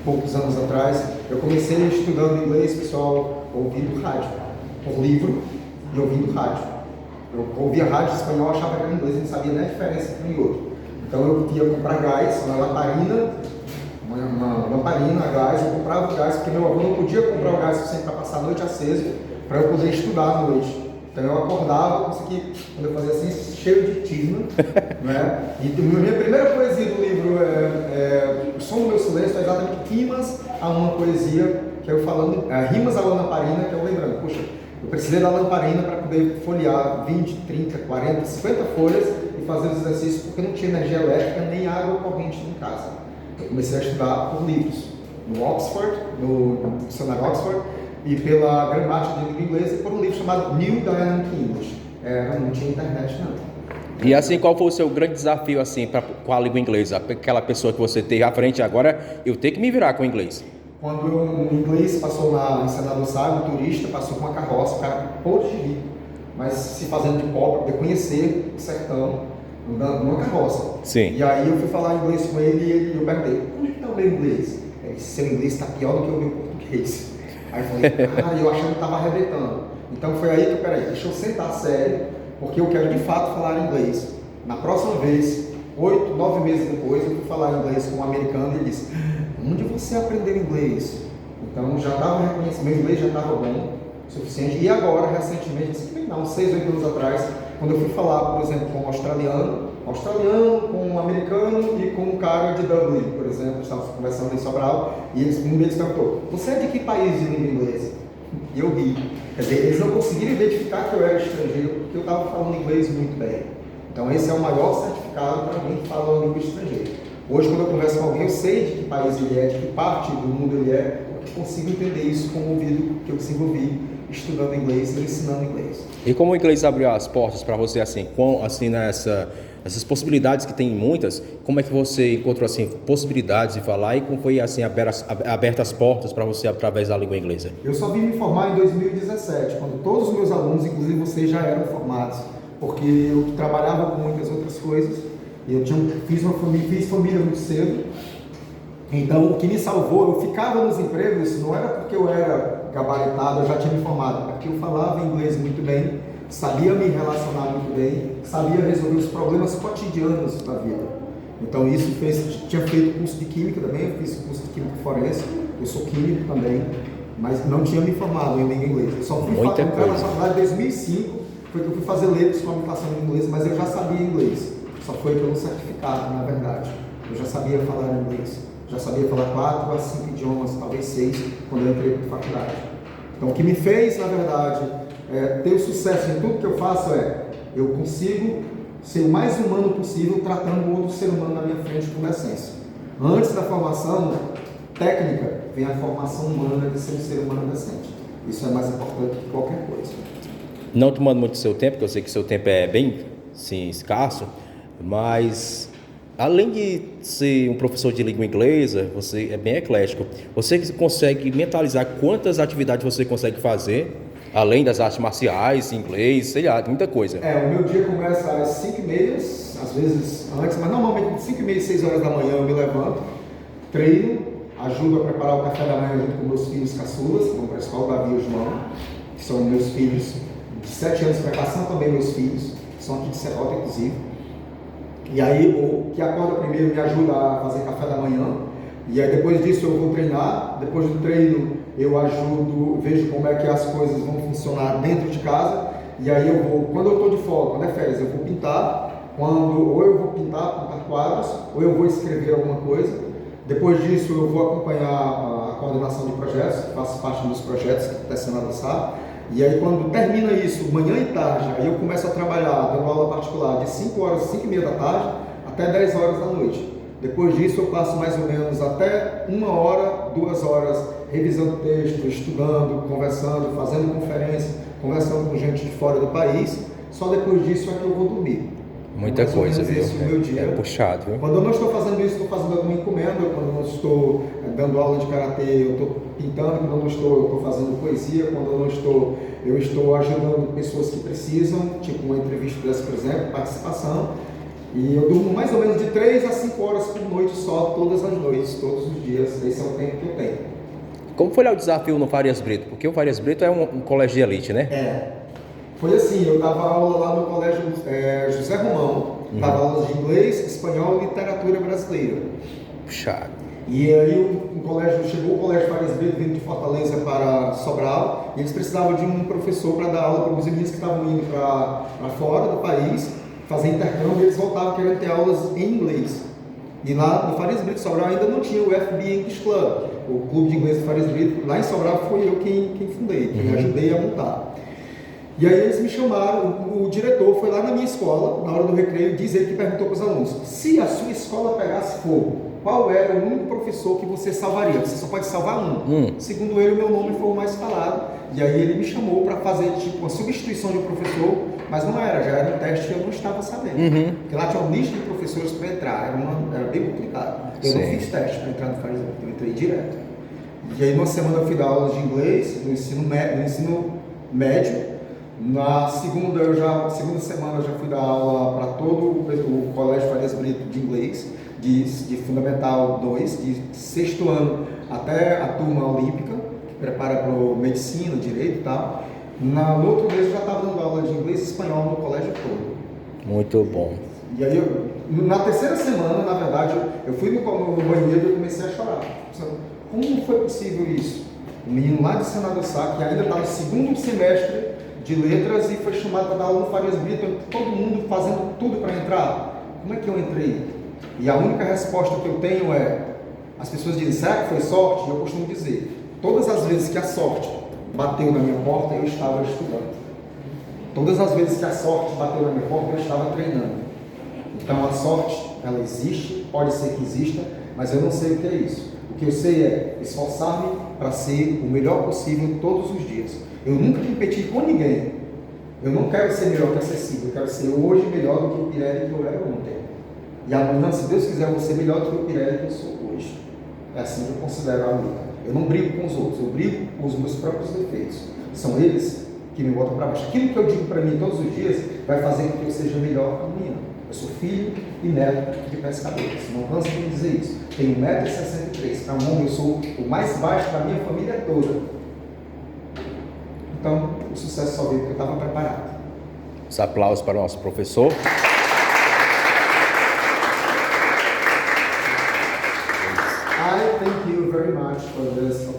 poucos anos atrás, eu comecei estudando inglês, pessoal, ouvindo rádio, por livro e ouvindo rádio. Eu ouvia rádio espanhol, achava que era inglês, não sabia nem a diferença entre um e outro. Então eu ia comprar gás, uma lamparina a gás, eu comprava o gás, porque meu avô não podia comprar o gás suficiente para passar a noite acesa, para eu poder estudar à noite. Então eu acordava, isso aqui, quando eu fazia assim, cheio de tisma, né? E minha primeira poesia do livro O Som do Meu Silêncio é exatamente rimas a uma poesia, que eu falando, rimas à lamparina, que eu lembrando, puxa, eu precisei da lamparina para poder folhear 20, 30, 40, 50 folhas e fazer os exercícios, porque não tinha energia elétrica nem água corrente em casa. Eu comecei a estudar por livros, no Oxford, no dicionário Oxford, e pela gramática de língua inglesa, e por um livro chamado New Dynamic English. Não tinha internet, não. E assim, qual foi o seu grande desafio assim com a língua inglesa? Aquela pessoa que você teve à frente agora, eu tenho que me virar com o inglês. Quando o inglês passou em Senador Sá, o turista passou com uma carroça, o cara podre de rico, mas se fazendo de pobre, para poder conhecer o sertão, andando numa carroça. Sim. E aí eu fui falar inglês com ele e eu perguntei, como é que está o meu inglês? Ele disse, seu inglês está pior do que o meu português. Aí eu falei, eu achando que estava arrebentando. Então foi aí que, peraí, deixa eu sentar sério, porque eu quero de fato falar inglês. Na próxima vez, 8, 9 meses depois, eu fui falar inglês com um americano e ele disse, onde você aprendeu inglês? Então já estava reconhecendo, meu inglês já estava bom o suficiente. E agora, recentemente, assim, uns 6, 8 anos atrás, quando eu fui falar, por exemplo, com um australiano, com um americano e com um cara de Dublin, por exemplo, estávamos conversando em Sobral, e um deles perguntou, você é de que país de língua inglesa? E eu ri. Quer dizer, eles não conseguiram identificar que eu era estrangeiro, porque eu estava falando inglês muito bem. Então esse é o maior certificado para alguém que fala uma língua estrangeira. Hoje, quando eu converso com alguém, eu sei de que país ele é, de que parte do mundo ele é, porque consigo entender isso com o ouvido que eu desenvolvi estudando inglês e ensinando inglês. E como o inglês abriu as portas para você, assim, essas possibilidades que tem muitas, como é que você encontrou, assim, possibilidades de falar e como foi, assim, abertas as portas para você através da língua inglesa? Eu só vim me formar em 2017, quando todos os meus alunos, inclusive vocês, já eram formados, porque eu trabalhava com muitas outras coisas, e eu fiz família muito cedo. Então, o que me salvou, eu ficava nos empregos, não era porque eu era gabaritado, eu já tinha me formado, é porque eu falava inglês muito bem, sabia me relacionar muito bem, sabia resolver os problemas cotidianos da vida. Então, isso tinha feito curso de Química também, eu fiz curso de Química Forense, eu sou químico também, mas não tinha me formado em língua inglesa. Eu só fui entrar na faculdade em 2005, foi que eu fui fazer letras com comunicação em inglês, mas eu já sabia inglês, só foi pelo certificado, na verdade. Eu já sabia falar inglês. Já sabia falar 4 a 5 idiomas, talvez 6, quando eu entrei para a faculdade. Então, o que me fez, na verdade, ter o sucesso em tudo que eu faço eu consigo ser o mais humano possível, tratando o outro ser humano na minha frente com decência. Antes da formação técnica, vem a formação humana de ser um ser humano decente. Isso é mais importante que qualquer coisa. Não tomando muito seu tempo, porque eu sei que seu tempo é bem, sim, escasso, mas além de ser um professor de língua inglesa, você é bem eclético. Você consegue mentalizar quantas atividades você consegue fazer, além das artes marciais, inglês, sei lá, muita coisa. O meu dia começa às 5h30, às vezes antes, mas normalmente 5h30, 6 horas da manhã eu me levanto, treino, ajudo a preparar o café da manhã junto com meus filhos caçulas, que vão para a escola, Davi e o João, que são meus filhos de 7 anos para cá, são também meus filhos, que são aqui de Serrota, inclusive. E aí o que acorda primeiro me ajuda a fazer café da manhã, e aí depois disso eu vou treinar, depois do treino eu ajudo, vejo como é que as coisas vão funcionar dentro de casa, e aí eu vou, quando eu estou de folga, quando é férias, eu vou pintar, ou eu vou pintar quadros, ou eu vou escrever alguma coisa. Depois disso eu vou acompanhar a coordenação de projetos, que faço parte dos projetos que está sendo avançado. E aí quando termina isso, manhã e tarde, aí eu começo a trabalhar, dando aula particular de 5 horas, 5h30 da tarde, até 10 horas da noite. Depois disso eu passo mais ou menos até 1 hora, 2 horas, revisando texto, estudando, conversando, fazendo conferência, conversando com gente de fora do país. Só depois disso é que eu vou dormir. Muita coisa, viu? Esse é o meu dia. É puxado, viu? Quando eu não estou fazendo isso, estou fazendo alguma encomenda. Quando eu não estou dando aula de karatê, eu estou pintando. Quando eu não estou, eu estou fazendo poesia. Quando eu não estou, eu estou ajudando pessoas que precisam, tipo uma entrevista dessa, por exemplo, participação. E eu durmo mais ou menos de 3 a 5 horas por noite só, todas as noites, todos os dias. Esse é o tempo que eu tenho. Como foi lá o desafio no Farias Brito? Porque o Farias Brito é um colégio de elite, né? Foi assim, eu dava aula lá no colégio José Romão, dava aulas de inglês, espanhol e literatura brasileira. Puxado. E aí chegou o colégio Farias Brito vindo de Fortaleza para Sobral, e eles precisavam de um professor para dar aula para os meninos que estavam indo para fora do país, fazer intercâmbio, e eles voltavam querendo ter aulas em inglês. E lá no Farias Brito, Sobral, ainda não tinha o FB English Club, o clube de inglês do Farias Brito. Lá em Sobral foi eu quem fundei, quem ajudei a montar. E aí eles me chamaram, o diretor foi lá na minha escola, na hora do recreio, diz ele que perguntou para os alunos: se a sua escola pegasse fogo, qual era o único professor que você salvaria? Você só pode salvar um. Segundo ele, o meu nome foi o mais falado. E aí ele me chamou para fazer tipo uma substituição de um professor, mas não era, já era um teste que eu não estava sabendo. Porque lá tinha uma lista de professores para entrar, era bem complicado. Eu não fiz teste para entrar no Farias Brito, eu entrei direto. E aí numa semana eu fui dar aulas de inglês, no ensino médio. Na segunda semana eu já fui dar aula para todo o Colégio Farias Brito de inglês, de Fundamental 2, de 6º ano até a turma olímpica, que prepara para medicina, direito e tal. No outro mês eu já estava dando aula de inglês e espanhol no colégio todo. Muito bom. E aí, na terceira semana, na verdade, eu fui no banheiro e comecei a chorar. Como foi possível isso? Um menino lá de Senador Sá, que ainda está no 2º semestre de letras e foi chamado para dar aula no Farias Brito, todo mundo fazendo tudo para entrar. Como é que eu entrei? E a única resposta que eu tenho é: as pessoas dizem, será que foi sorte? E eu costumo dizer, todas as vezes que a sorte bateu na minha porta, eu estava estudando. Todas as vezes que a sorte bateu na minha porta, eu estava treinando. Então a sorte, ela existe, pode ser que exista, mas eu não sei o que é isso. O que eu sei é esforçar-me para ser o melhor possível todos os dias. Eu nunca competi com ninguém. Eu não quero ser melhor que a Cecília, eu quero ser hoje melhor do que o Pirelli que eu era ontem. E amanhã, se Deus quiser, eu vou ser melhor do que o Pirelli que eu sou hoje. É assim que eu considero a luta. Eu não brigo com os outros, eu brigo com os meus próprios defeitos. São eles que me botam para baixo. Aquilo que eu digo para mim todos os dias vai fazer com que eu seja melhor amanhã. Eu sou filho e neto de pescadores. Não canso de dizer isso. Tenho 1,63 m. Para um homem, eu sou o mais baixo da minha família toda. Então, o sucesso só veio porque eu estava preparado. Os aplausos para o nosso professor. I thank you very much for this opportunity.